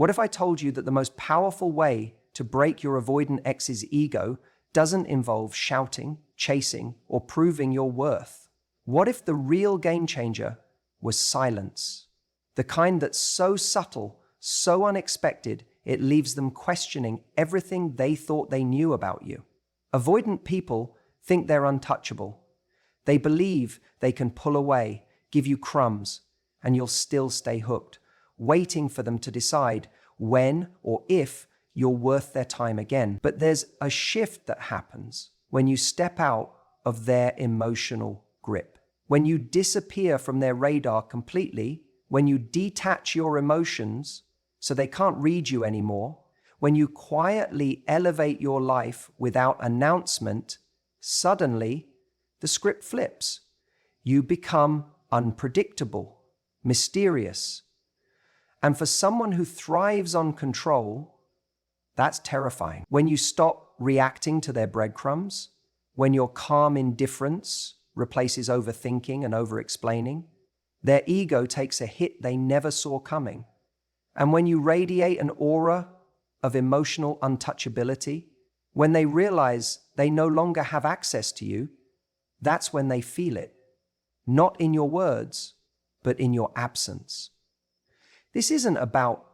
What if I told you that the most powerful way to break your avoidant ex's ego doesn't involve shouting, chasing, or proving your worth? What if the real game changer was silence? The kind that's so subtle, so unexpected, it leaves them questioning everything they thought they knew about you. Avoidant people think they're untouchable. They believe they can pull away, give you crumbs, and you'll still stay hooked, waiting for them to decide when or if you're worth their time again. But there's a shift that happens when you step out of their emotional grip. When you disappear from their radar completely, when you detach your emotions so they can't read you anymore, when you quietly elevate your life without announcement, suddenly the script flips. You become unpredictable, mysterious. And for someone who thrives on control, that's terrifying. When you stop reacting to their breadcrumbs, when your calm indifference replaces overthinking and over-explaining, their ego takes a hit they never saw coming. And when you radiate an aura of emotional untouchability, when they realize they no longer have access to you, that's when they feel it. Not in your words, but in your absence. This isn't about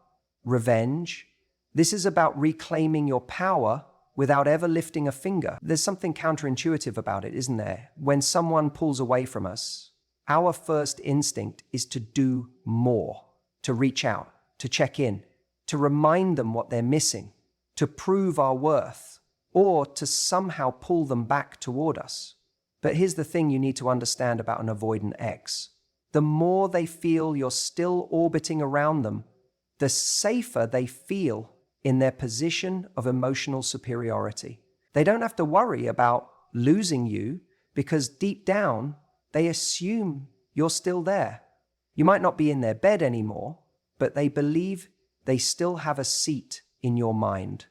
revenge. This is about reclaiming your power without ever lifting a finger. There's something counterintuitive about it, isn't there? When someone pulls away from us, our first instinct is to do more, to reach out, to check in, to remind them what they're missing, to prove our worth, or to somehow pull them back toward us. But here's the thing you need to understand about an avoidant ex. The more they feel you're still orbiting around them, the safer they feel in their position of emotional superiority. They don't have to worry about losing you because deep down, they assume you're still there. You might not be in their bed anymore, but they believe they still have a seat in your mind.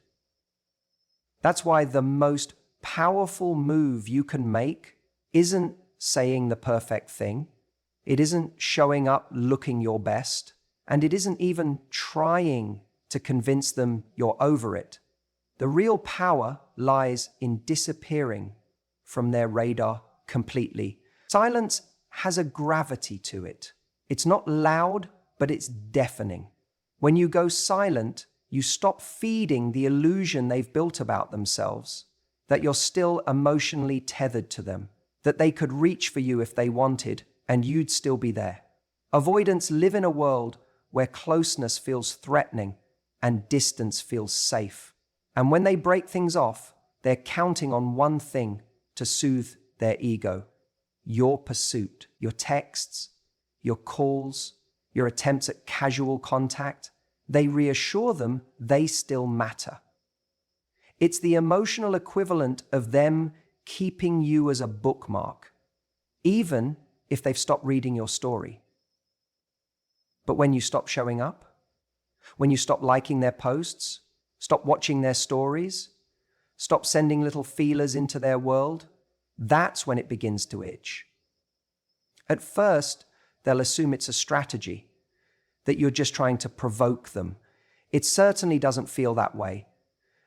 That's why the most powerful move you can make isn't saying the perfect thing. It isn't showing up looking your best. And it isn't even trying to convince them you're over it. The real power lies in disappearing from their radar completely. Silence has a gravity to it. It's not loud, but it's deafening. When you go silent, you stop feeding the illusion they've built about themselves, that you're still emotionally tethered to them, that they could reach for you if they wanted, and you'd still be there. Avoidants live in a world where closeness feels threatening and distance feels safe. And when they break things off, they're counting on one thing to soothe their ego: your pursuit, your texts, your calls, your attempts at casual contact. They reassure them they still matter. It's the emotional equivalent of them keeping you as a bookmark, even if they've stopped reading your story. But when you stop showing up, when you stop liking their posts, stop watching their stories, stop sending little feelers into their world, that's when it begins to itch. At first, they'll assume it's a strategy, that you're just trying to provoke them. It certainly doesn't feel that way.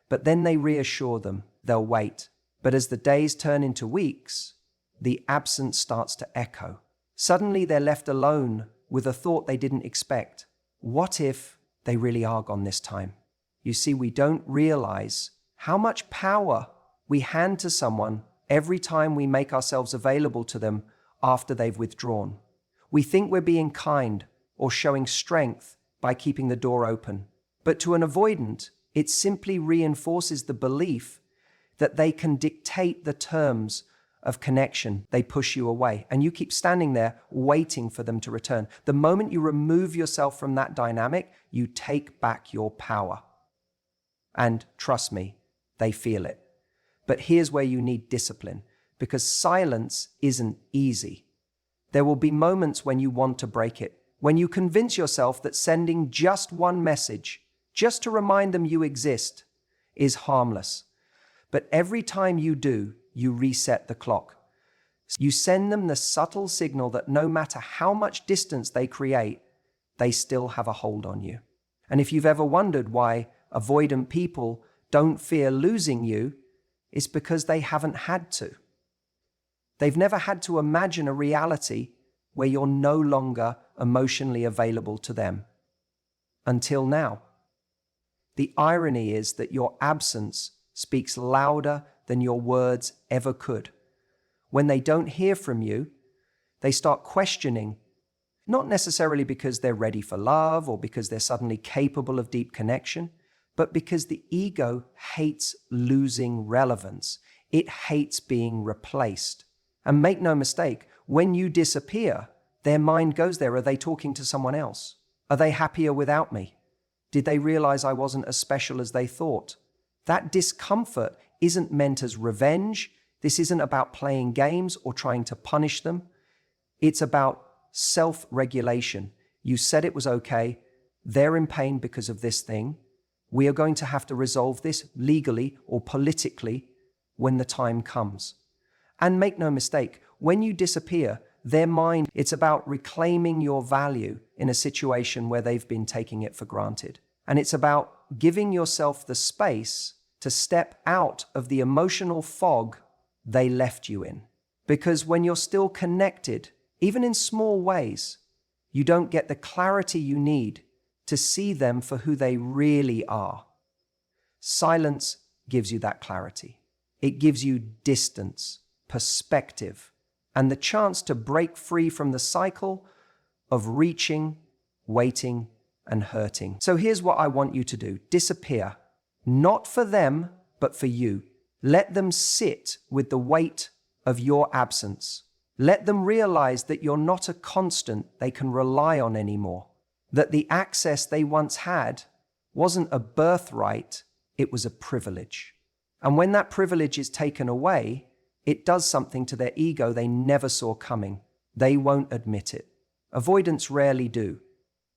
But then they reassure them, they'll wait. But as the days turn into weeks, the absence starts to echo. Suddenly they're left alone with a thought they didn't expect. What if they really are gone this time? You see, we don't realize how much power we hand to someone every time we make ourselves available to them after they've withdrawn. We think we're being kind or showing strength by keeping the door open. But to an avoidant, it simply reinforces the belief that they can dictate the terms of connection. They push you away, and you keep standing there waiting for them to return. The moment you remove yourself from that dynamic, you take back your power. And trust me, they feel it. But here's where you need discipline, because silence isn't easy. There will be moments when you want to break it, when you convince yourself that sending just one message, just to remind them you exist, is harmless. But every time you do, you reset the clock. You send them the subtle signal that no matter how much distance they create, they still have a hold on you. And if you've ever wondered why avoidant people don't fear losing you, it's because they haven't had to. They've never had to imagine a reality where you're no longer emotionally available to them. Until now. The irony is that your absence speaks louder than your words ever could. When they don't hear from you, they start questioning, not necessarily because they're ready for love or because they're suddenly capable of deep connection, but because the ego hates losing relevance. It hates being replaced. And make no mistake, when you disappear, their mind goes there. Are they talking to someone else? Are they happier without me? Did they realize I wasn't as special as they thought? That discomfort isn't meant as revenge. This isn't about playing games or trying to punish them. It's about self-regulation. You said it was okay. They're in pain because of this thing. We are going to have to resolve this legally or politically when the time comes. And make no mistake, when you disappear, their mind, it's about reclaiming your value in a situation where they've been taking it for granted. And it's about giving yourself the space to step out of the emotional fog they left you in. Because when you're still connected, even in small ways, you don't get the clarity you need to see them for who they really are. Silence gives you that clarity. It gives you distance, perspective, and the chance to break free from the cycle of reaching, waiting, and hurting. So here's what I want you to do. Disappear. Not for them, but for you. Let them sit with the weight of your absence. Let them realize that you're not a constant they can rely on anymore. That the access they once had wasn't a birthright, it was a privilege. And when that privilege is taken away, it does something to their ego they never saw coming. They won't admit it. Avoidants rarely do.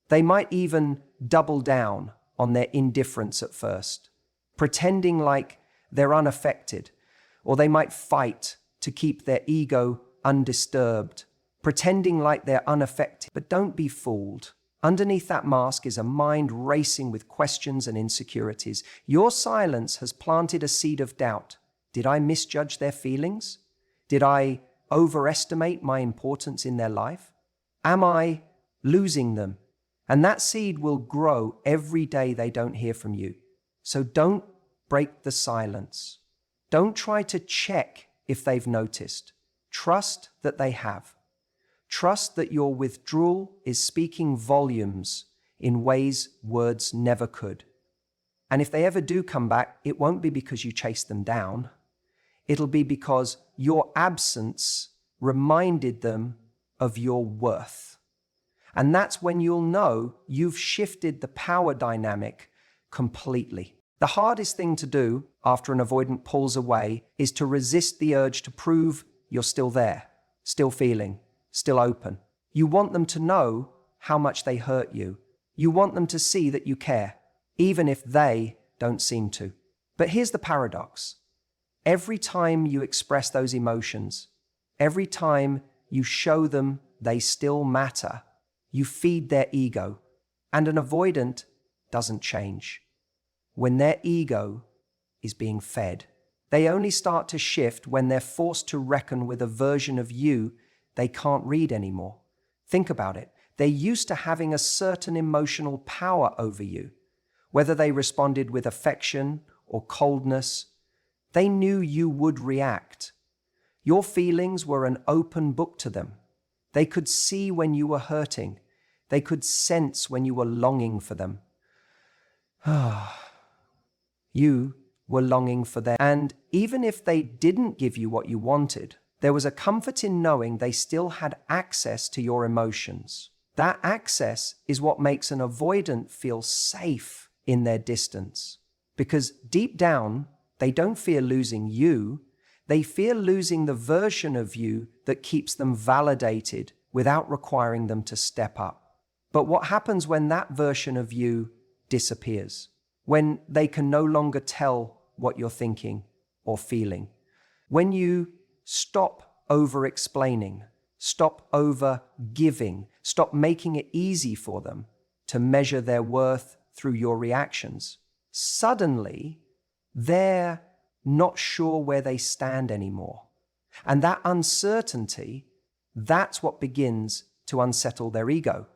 They might even double down on their indifference at first, pretending like they're unaffected, or they might fight to keep their ego undisturbed, pretending like they're unaffected. But don't be fooled. Underneath that mask is a mind racing with questions and insecurities. Your silence has planted a seed of doubt. Did I misjudge their feelings? Did I overestimate my importance in their life? Am I losing them? And that seed will grow every day they don't hear from you. So don't break the silence. Don't try to check if they've noticed. Trust that they have. Trust that your withdrawal is speaking volumes in ways words never could. And if they ever do come back, it won't be because you chased them down. It'll be because your absence reminded them of your worth. And that's when you'll know you've shifted the power dynamic completely. The hardest thing to do after an avoidant pulls away is to resist the urge to prove you're still there, still feeling, still open. You want them to know how much they hurt you. You want them to see that you care, even if they don't seem to. But here's the paradox. Every time you express those emotions, every time you show them they still matter, you feed their ego. And an avoidant doesn't change. When their ego is being fed, they only start to shift when they're forced to reckon with a version of you they can't read anymore. Think about it. They're used to having a certain emotional power over you. Whether they responded with affection or coldness, they knew you would react. Your feelings were an open book to them. They could see when you were hurting. They could sense when you were longing for them. You were longing for them. And even if they didn't give you what you wanted, there was a comfort in knowing they still had access to your emotions. That access is what makes an avoidant feel safe in their distance. Because deep down, they don't fear losing you. They fear losing the version of you that keeps them validated without requiring them to step up. But what happens when that version of you disappears? When they can no longer tell what you're thinking or feeling? When you stop over-explaining, stop over-giving, stop making it easy for them to measure their worth through your reactions. Suddenly, they're not sure where they stand anymore. And that uncertainty, that's what begins to unsettle their ego.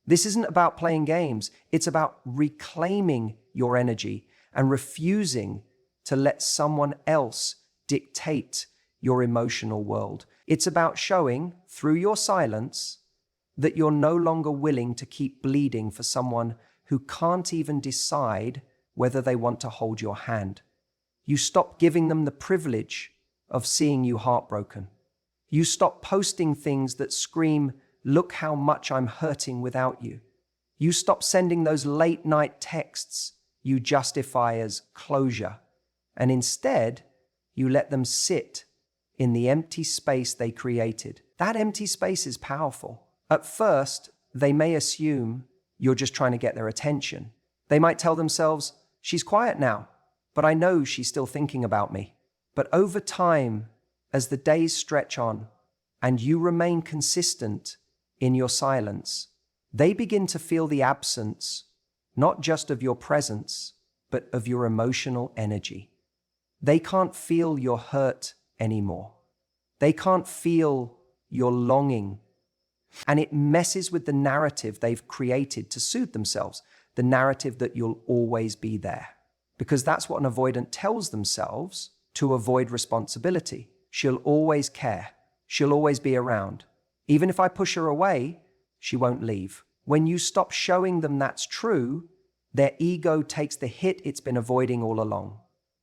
This isn't about playing games. It's about reclaiming your energy and refusing to let someone else dictate your emotional world. It's about showing through your silence that you're no longer willing to keep bleeding for someone who can't even decide whether they want to hold your hand. You stop giving them the privilege of seeing you heartbroken. You stop posting things that scream, "Look how much I'm hurting without you." You stop sending those late night texts you justify as closure. And instead, you let them sit in the empty space they created. That empty space is powerful. At first, they may assume you're just trying to get their attention. They might tell themselves, "She's quiet now, but I know she's still thinking about me." But over time, as the days stretch on and you remain consistent in your silence, they begin to feel the absence, not just of your presence, but of your emotional energy. They can't feel your hurt anymore. They can't feel your longing. And it messes with the narrative they've created to soothe themselves, the narrative that you'll always be there. Because that's what an avoidant tells themselves to avoid responsibility. She'll always care. She'll always be around. Even if I push her away, she won't leave. When you stop showing them that's true, their ego takes the hit it's been avoiding all along.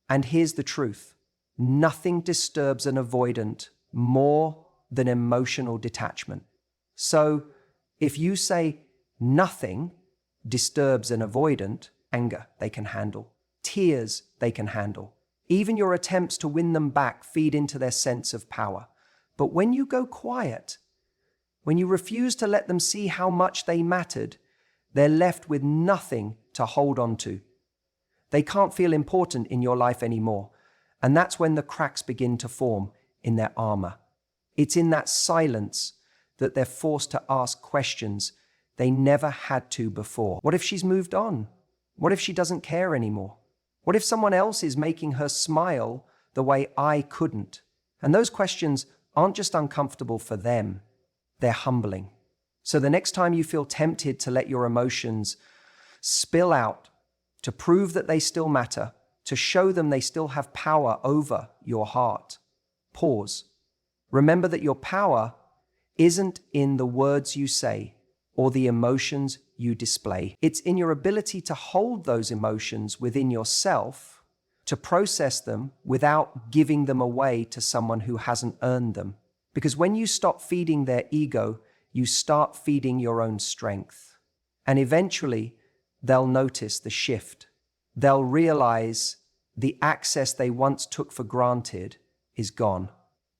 And here's the truth. Nothing disturbs an avoidant more than emotional detachment. So if you say nothing disturbs an avoidant, anger they can handle, tears they can handle. Even your attempts to win them back feed into their sense of power. But when you go quiet, when you refuse to let them see how much they mattered, they're left with nothing to hold on to. They can't feel important in your life anymore. And that's when the cracks begin to form in their armor. It's in that silence that they're forced to ask questions they never had to before. What if she's moved on? What if she doesn't care anymore? What if someone else is making her smile the way I couldn't? And those questions aren't just uncomfortable for them, they're humbling. So the next time you feel tempted to let your emotions spill out, to prove that they still matter, to show them they still have power over your heart, pause. Remember that your power isn't in the words you say or the emotions you display. It's in your ability to hold those emotions within yourself, to process them without giving them away to someone who hasn't earned them. Because when you stop feeding their ego, you start feeding your own strength. And eventually, they'll notice the shift. They'll realize the access they once took for granted is gone.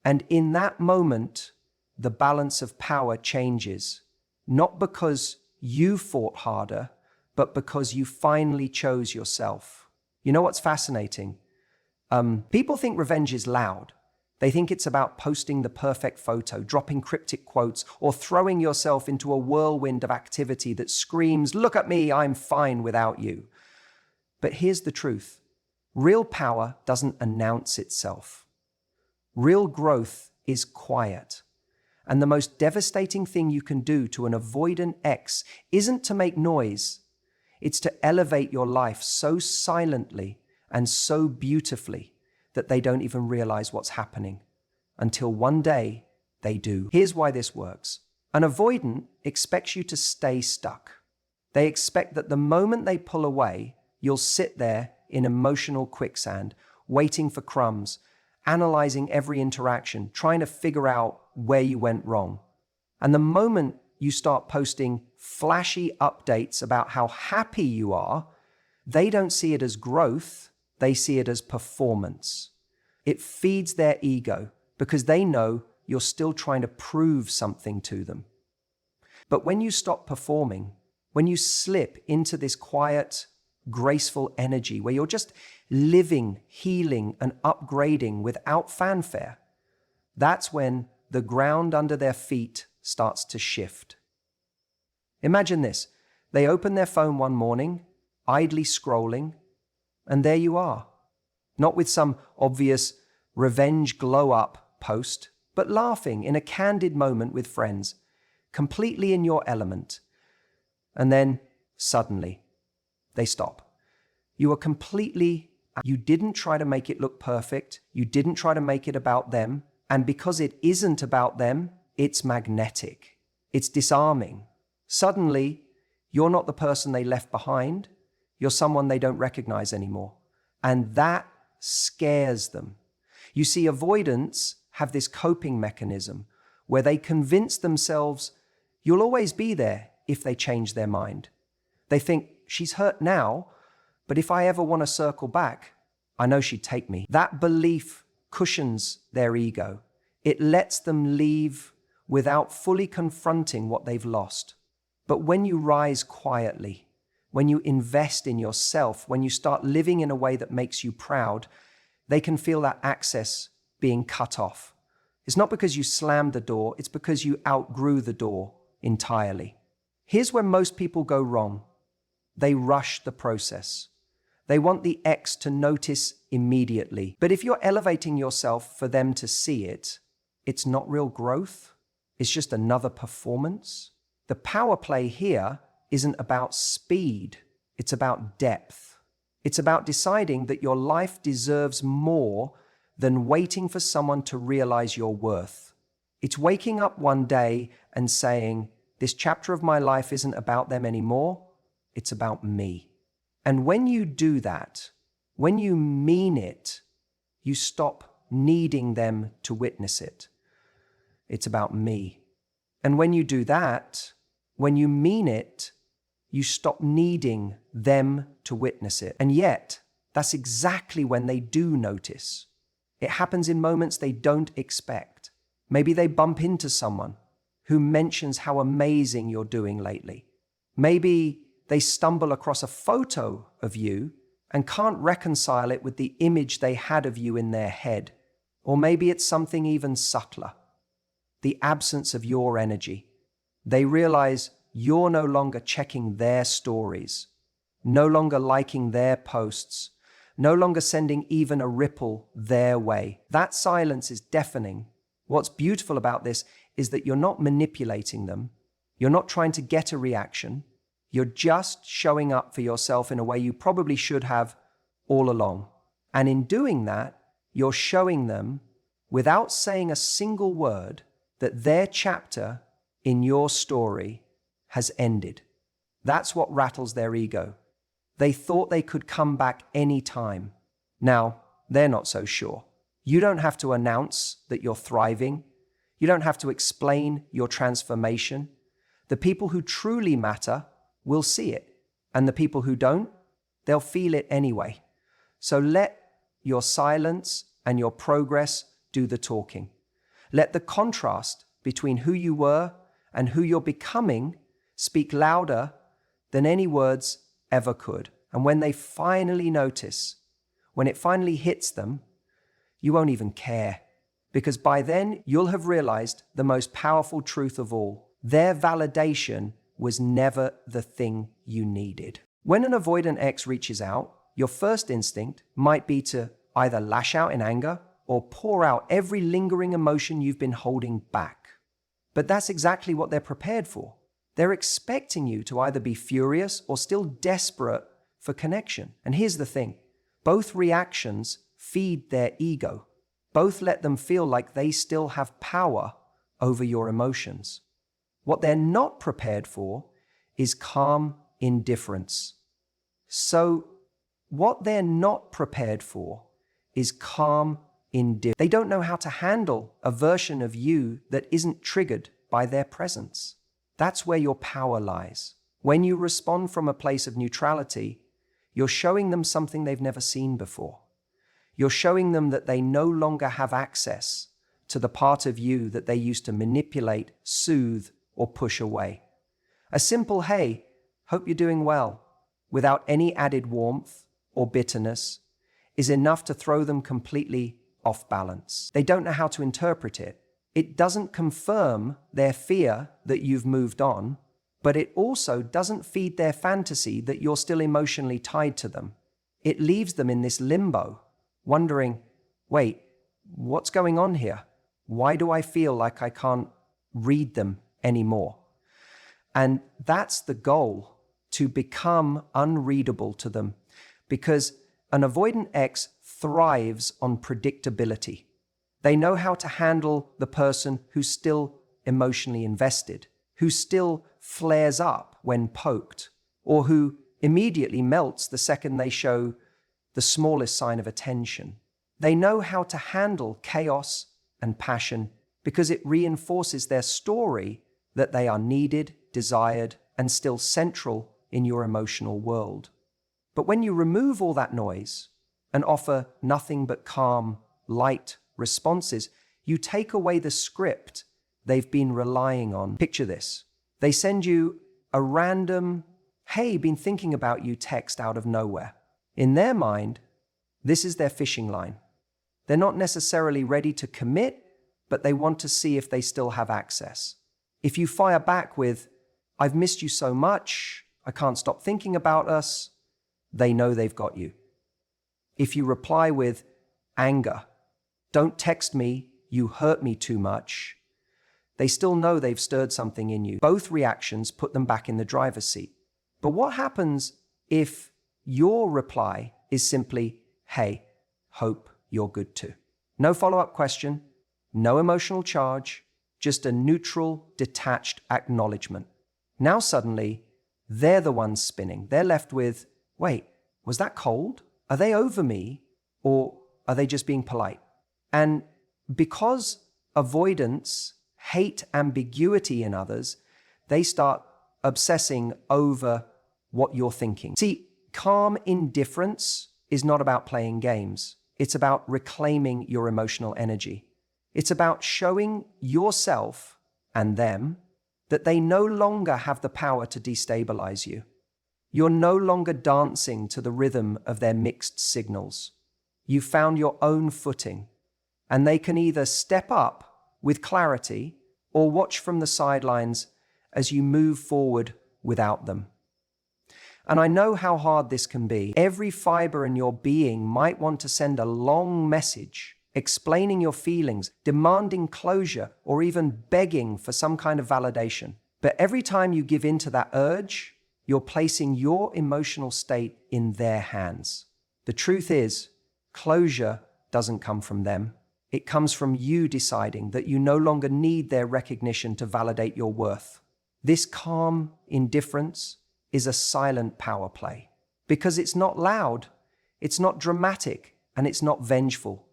And in that moment, the balance of power changes, not because you fought harder, but because you finally chose yourself. You know what's fascinating? People think revenge is loud. They think it's about posting the perfect photo, dropping cryptic quotes, or throwing yourself into a whirlwind of activity that screams, "Look at me, I'm fine without you." But here's the truth. Real power doesn't announce itself. Real growth is quiet. And the most devastating thing you can do to an avoidant ex isn't to make noise. It's to elevate your life so silently and so beautifully that they don't even realize what's happening, until one day they do. Here's why this works. An avoidant expects you to stay stuck. They expect that the moment they pull away, you'll sit there in emotional quicksand, waiting for crumbs, analyzing every interaction, trying to figure out where you went wrong. And the moment you start posting flashy updates about how happy you are, they don't see it as growth, they see it as performance. It feeds their ego because they know you're still trying to prove something to them. But when you stop performing, when you slip into this quiet, graceful energy where you're just living, healing, and upgrading without fanfare, that's when the ground under their feet starts to shift. Imagine this. They open their phone one morning idly scrolling, and there you are. Not with some obvious revenge glow-up post, but laughing in a candid moment with friends, completely in your element. And then, suddenly, they stop. You didn't try to make it look perfect, you didn't try to make it about them, and because it isn't about them, it's magnetic. It's disarming. Suddenly, you're not the person they left behind, you're someone they don't recognize anymore. And that scares them. You see, avoidants have this coping mechanism where they convince themselves you'll always be there if they change their mind. They think, she's hurt now, but if I ever want to circle back, I know she'd take me. That belief cushions their ego. It lets them leave without fully confronting what they've lost. But when you rise quietly, when you invest in yourself, when you start living in a way that makes you proud, they can feel that access being cut off. It's not because you slammed the door, it's because you outgrew the door entirely. Here's where most people go wrong. They rush the process. They want the ex to notice immediately. But if you're elevating yourself for them to see it, it's not real growth. It's just another performance. The power play here isn't about speed. It's about depth. It's about deciding that your life deserves more than waiting for someone to realize your worth. It's waking up one day and saying, this chapter of my life isn't about them anymore. It's about me. And when you do that, when you mean it, you stop needing them to witness it. It's about me. And when you do that, when you mean it, you stop needing them to witness it. And yet, that's exactly when they do notice. It happens in moments they don't expect. Maybe they bump into someone who mentions how amazing you're doing lately. Maybe they stumble across a photo of you and can't reconcile it with the image they had of you in their head. Or maybe it's something even subtler, the absence of your energy. They realize you're no longer checking their stories, no longer liking their posts, no longer sending even a ripple their way. That silence is deafening. What's beautiful about this is that you're not manipulating them. You're not trying to get a reaction. You're just showing up for yourself in a way you probably should have all along. And in doing that, you're showing them, without saying a single word, that their chapter in your story has ended. That's what rattles their ego. They thought they could come back any time. Now, they're not so sure. You don't have to announce that you're thriving. You don't have to explain your transformation. The people who truly matter will see it. And the people who don't, they'll feel it anyway. So let your silence and your progress do the talking. Let the contrast between who you were and who you're becoming speak louder than any words ever could. And when they finally notice, when it finally hits them, you won't even care. Because by then, you'll have realized the most powerful truth of all. Their validation was never the thing you needed. When an avoidant ex reaches out, your first instinct might be to either lash out in anger or pour out every lingering emotion you've been holding back. But that's exactly what they're prepared for. They're expecting you to either be furious or still desperate for connection. And here's the thing. Both reactions feed their ego. Both let them feel like they still have power over your emotions. What they're not prepared for is calm indifference. So what they're not prepared for is calm indifference. They don't know how to handle a version of you that isn't triggered by their presence. That's where your power lies. When you respond from a place of neutrality, you're showing them something they've never seen before. You're showing them that they no longer have access to the part of you that they used to manipulate, soothe, or push away. A simple, hey, hope you're doing well, without any added warmth or bitterness, is enough to throw them completely off balance. They don't know how to interpret it. It doesn't confirm their fear that you've moved on, but it also doesn't feed their fantasy that you're still emotionally tied to them. It leaves them in this limbo, wondering, wait, what's going on here? Why do I feel like I can't read them anymore? And that's the goal, to become unreadable to them, because an avoidant ex thrives on predictability. They know how to handle the person who's still emotionally invested, who still flares up when poked, or who immediately melts the second they show the smallest sign of attention. They know how to handle chaos and passion because it reinforces their story that they are needed, desired, and still central in your emotional world. But when you remove all that noise and offer nothing but calm, light responses, you take away the script they've been relying on. Picture this. They send you a random, "Hey, been thinking about you" text out of nowhere. In their mind, this is their fishing line. They're not necessarily ready to commit, but they want to see if they still have access. If you fire back with, "I've missed you so much, I can't stop thinking about us," they know they've got you. If you reply with anger, "Don't text me, you hurt me too much," they still know they've stirred something in you. Both reactions put them back in the driver's seat. But what happens if your reply is simply, "Hey, hope you're good too"? No follow-up question, no emotional charge, just a neutral, detached acknowledgement. Now suddenly, they're the ones spinning. They're left with, wait, was that cold? Are they over me? Or are they just being polite? And because avoidants hate ambiguity in others, they start obsessing over what you're thinking. See, calm indifference is not about playing games. It's about reclaiming your emotional energy. It's about showing yourself and them that they no longer have the power to destabilize you. You're no longer dancing to the rhythm of their mixed signals. You found your own footing, and they can either step up with clarity or watch from the sidelines as you move forward without them. And I know how hard this can be. Every fiber in your being might want to send a long message, explaining your feelings, demanding closure, or even begging for some kind of validation. But every time you give in to that urge, you're placing your emotional state in their hands. The truth is, closure doesn't come from them. It comes from you deciding that you no longer need their recognition to validate your worth. This calm indifference is a silent power play because it's not loud, it's not dramatic, and it's not vengeful.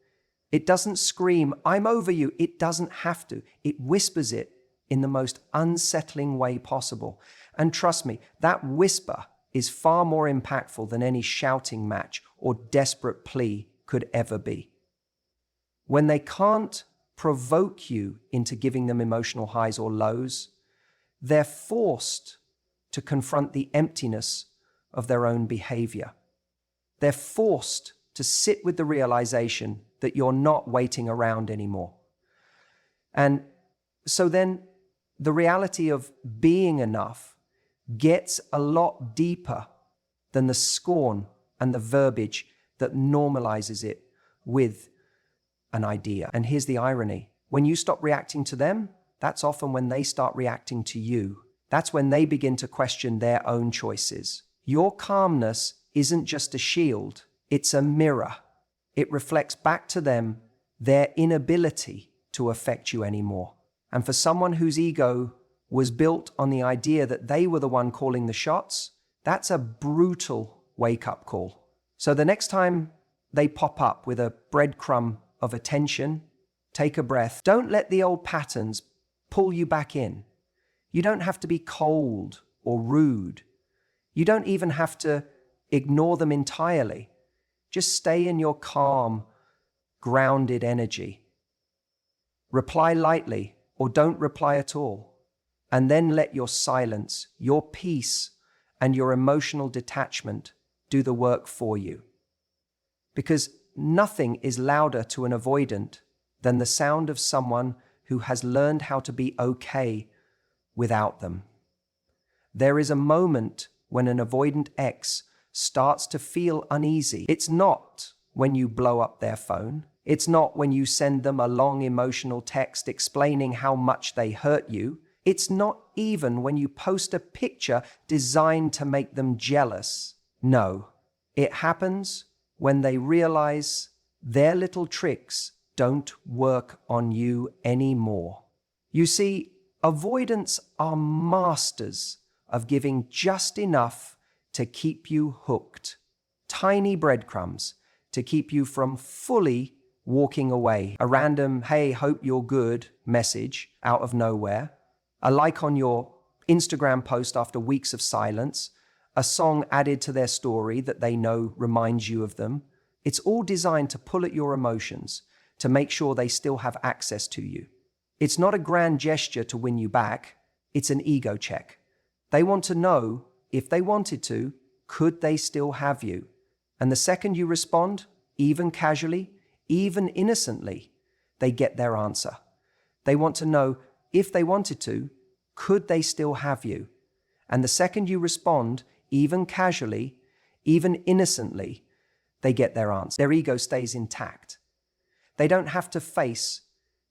It doesn't scream, "I'm over you." It doesn't have to. It whispers it in the most unsettling way possible. And trust me, that whisper is far more impactful than any shouting match or desperate plea could ever be. When they can't provoke you into giving them emotional highs or lows, they're forced to confront the emptiness of their own behavior. They're forced to sit with the realization that you're not waiting around anymore. And so then the reality of being enough gets a lot deeper than the scorn and the verbiage that normalizes it with an idea. And here's the irony. When you stop reacting to them, that's often when they start reacting to you. That's when they begin to question their own choices. Your calmness isn't just a shield, it's a mirror. It reflects back to them their inability to affect you anymore. And for someone whose ego was built on the idea that they were the one calling the shots, that's a brutal wake-up call. So the next time they pop up with a breadcrumb of attention, take a breath. Don't let the old patterns pull you back in. You don't have to be cold or rude. You don't even have to ignore them entirely. Just stay in your calm, grounded energy. Reply lightly or don't reply at all. And then let your silence, your peace, and your emotional detachment do the work for you. Because nothing is louder to an avoidant than the sound of someone who has learned how to be okay without them. There is a moment when an avoidant ex starts to feel uneasy. It's not when you blow up their phone. It's not when you send them a long emotional text explaining how much they hurt you. It's not even when you post a picture designed to make them jealous. No, it happens when they realize their little tricks don't work on you anymore. You see, avoidants are masters of giving just enough to keep you hooked. Tiny breadcrumbs to keep you from fully walking away. A random, "Hey, hope you're good" message out of nowhere. A like on your Instagram post after weeks of silence. A song added to their story that they know reminds you of them. It's all designed to pull at your emotions, to make sure they still have access to you. It's not a grand gesture to win you back. It's an ego check. They want to know, if they wanted to, could they still have you? And the second you respond, even casually, even innocently, they get their answer. They want to know, if they wanted to, could they still have you? And the second you respond, even casually, even innocently, they get their answer. Their ego stays intact. They don't have to face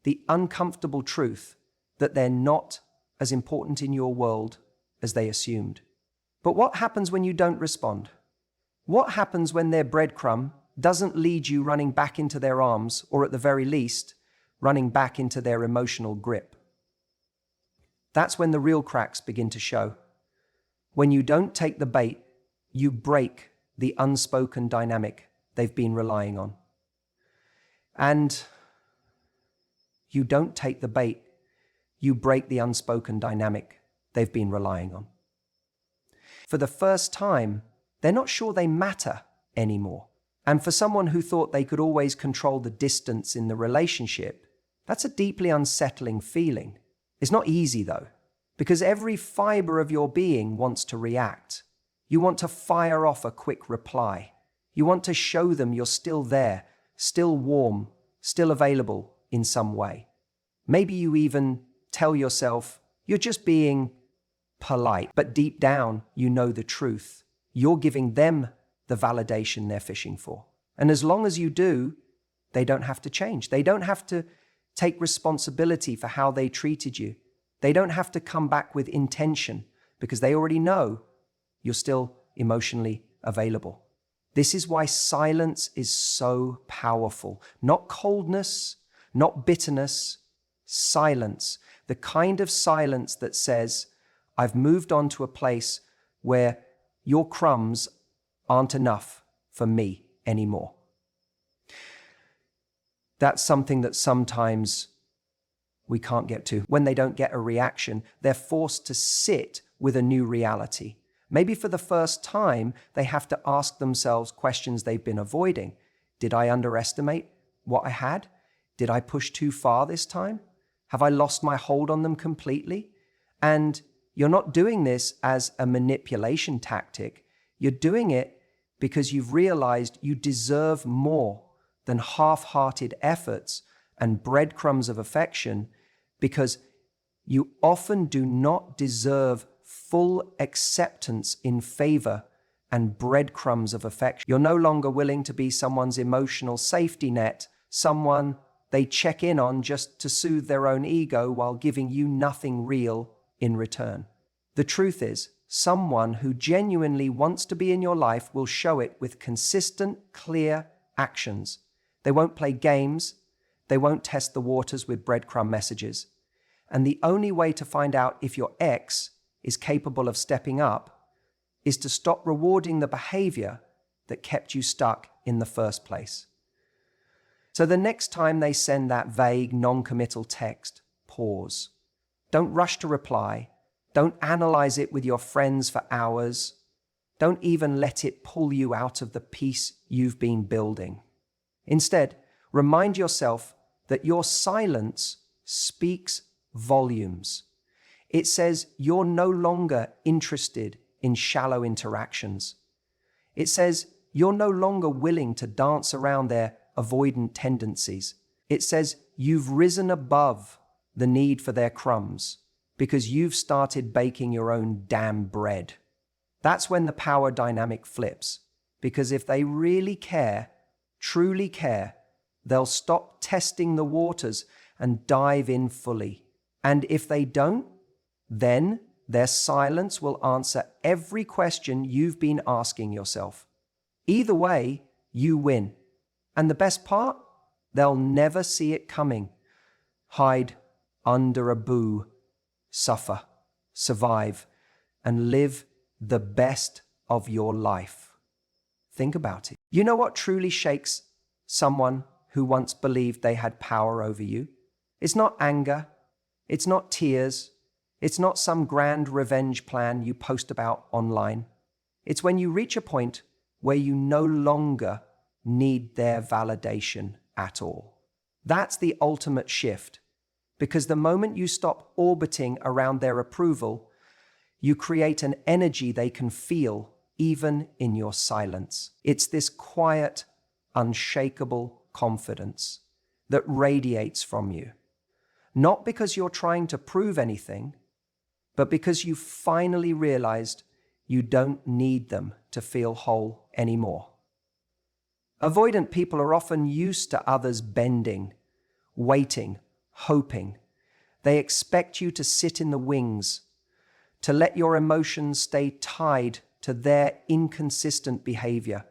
the uncomfortable truth that they're not as important in your world as they assumed. But what happens when you don't respond? What happens when their breadcrumb doesn't lead you running back into their arms, or at the very least, running back into their emotional grip? That's when the real cracks begin to show. When you don't take the bait, you break the unspoken dynamic they've been relying on. And you don't take the bait, you break the unspoken dynamic they've been relying on. For the first time, they're not sure they matter anymore. And for someone who thought they could always control the distance in the relationship, that's a deeply unsettling feeling. It's not easy though, because every fiber of your being wants to react. You want to fire off a quick reply. You want to show them you're still there, still warm, still available in some way. Maybe you even tell yourself you're just being polite, but deep down you know the truth. You're giving them the validation they're fishing for. And as long as you do, they don't have to change. They don't have to take responsibility for how they treated you. They don't have to come back with intention because they already know you're still emotionally available. This is why silence is so powerful. Not coldness, not bitterness, silence. The kind of silence that says, I've moved on to a place where your crumbs aren't enough for me anymore. That's something that sometimes we can't get to. When they don't get a reaction, they're forced to sit with a new reality. Maybe for the first time, they have to ask themselves questions they've been avoiding. Did I underestimate what I had? Did I push too far this time? Have I lost my hold on them completely? And you're not doing this as a manipulation tactic. You're doing it because you've realized you deserve more than half-hearted efforts and breadcrumbs of affection, because you often do not deserve full acceptance in favor and breadcrumbs of affection. You're no longer willing to be someone's emotional safety net, someone they check in on just to soothe their own ego while giving you nothing real in return. The truth is, someone who genuinely wants to be in your life will show it with consistent, clear actions. They won't play games. They won't test the waters with breadcrumb messages. And the only way to find out if your ex is capable of stepping up is to stop rewarding the behavior that kept you stuck in the first place. So the next time they send that vague, non-committal text, pause. Don't rush to reply. Don't analyze it with your friends for hours. Don't even let it pull you out of the peace you've been building. Instead, remind yourself that your silence speaks volumes. It says you're no longer interested in shallow interactions. It says you're no longer willing to dance around their avoidant tendencies. It says you've risen above the need for their crumbs because you've started baking your own damn bread. That's when the power dynamic flips, because if they really care, truly care, they'll stop testing the waters and dive in fully. And if they don't, then their silence will answer every question you've been asking yourself. Either way, you win. And the best part? They'll never see it coming. Hide under a boo, suffer, survive, and live the best of your life. Think about it. You know what truly shakes someone who once believed they had power over you? It's not anger. It's not tears. It's not some grand revenge plan you post about online. It's when you reach a point where you no longer need their validation at all. That's the ultimate shift, because the moment you stop orbiting around their approval, you create an energy they can feel even in your silence. It's this quiet, unshakable confidence that radiates from you. Not because you're trying to prove anything, but because you finally realized you don't need them to feel whole anymore. Avoidant people are often used to others bending, waiting, hoping. They expect you to sit in the wings, to let your emotions stay tied to their inconsistent behavior.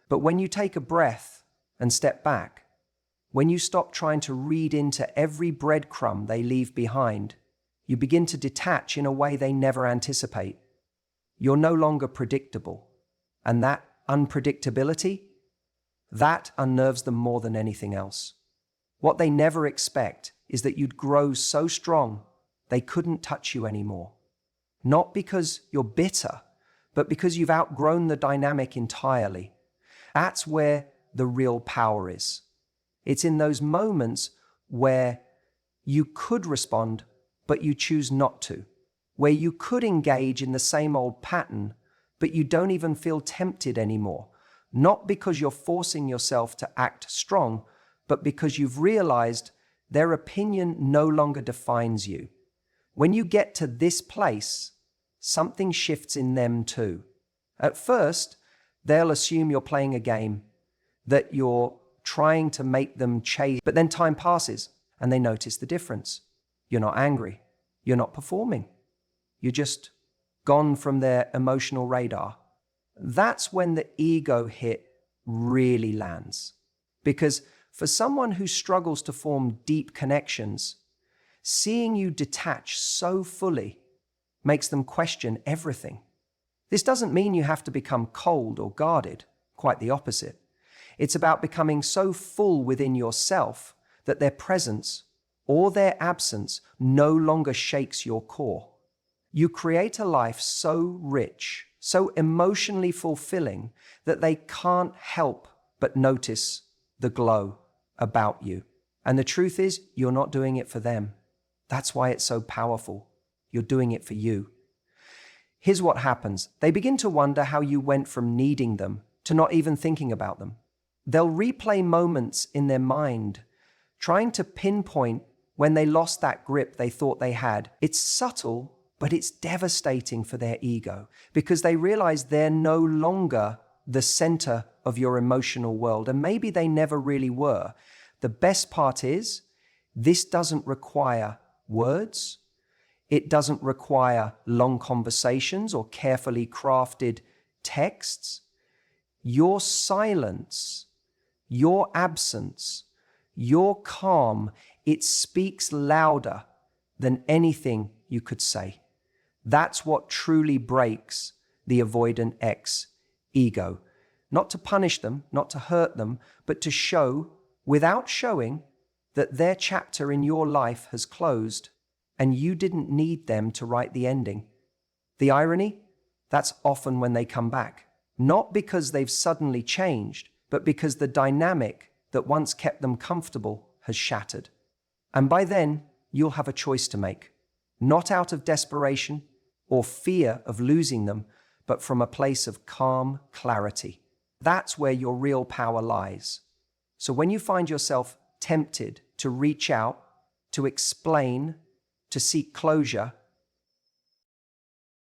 But when you take a breath and step back, when you stop trying to read into every breadcrumb they leave behind, you begin to detach in a way they never anticipate. You're no longer predictable. And that unpredictability, that unnerves them more than anything else. What they never expect is that you'd grow so strong they couldn't touch you anymore. Not because you're bitter, but because you've outgrown the dynamic entirely. That's where the real power is. It's in those moments where you could respond, but you choose not to. Where you could engage in the same old pattern, but you don't even feel tempted anymore. Not because you're forcing yourself to act strong, but because you've realized their opinion no longer defines you. When you get to this place, something shifts in them too. At first, they'll assume you're playing a game, that you're trying to make them chase, but then time passes and they notice the difference. You're not angry. You're not performing. You're just gone from their emotional radar. That's when the ego hit really lands. Because for someone who struggles to form deep connections, seeing you detach so fully makes them question everything. This doesn't mean you have to become cold or guarded, quite the opposite. It's about becoming so full within yourself that their presence or their absence no longer shakes your core. You create a life so rich, so emotionally fulfilling that they can't help but notice the glow about you. And the truth is, you're not doing it for them. That's why it's so powerful. You're doing it for you. Here's what happens. They begin to wonder how you went from needing them to not even thinking about them. They'll replay moments in their mind, trying to pinpoint when they lost that grip they thought they had. It's subtle, but it's devastating for their ego because they realize they're no longer the center of your emotional world, and maybe they never really were. The best part is, this doesn't require words. It doesn't require long conversations or carefully crafted texts. Your silence, your absence, your calm, it speaks louder than anything you could say. That's what truly breaks the avoidant ex ego. Not to punish them, not to hurt them, but to show, without showing, that their chapter in your life has closed and you didn't need them to write the ending. The irony? That's often when they come back. Not because they've suddenly changed, but because the dynamic that once kept them comfortable has shattered. And by then, you'll have a choice to make. Not out of desperation or fear of losing them, but from a place of calm clarity. That's where your real power lies. So when you find yourself tempted to reach out, to explain, to seek closure,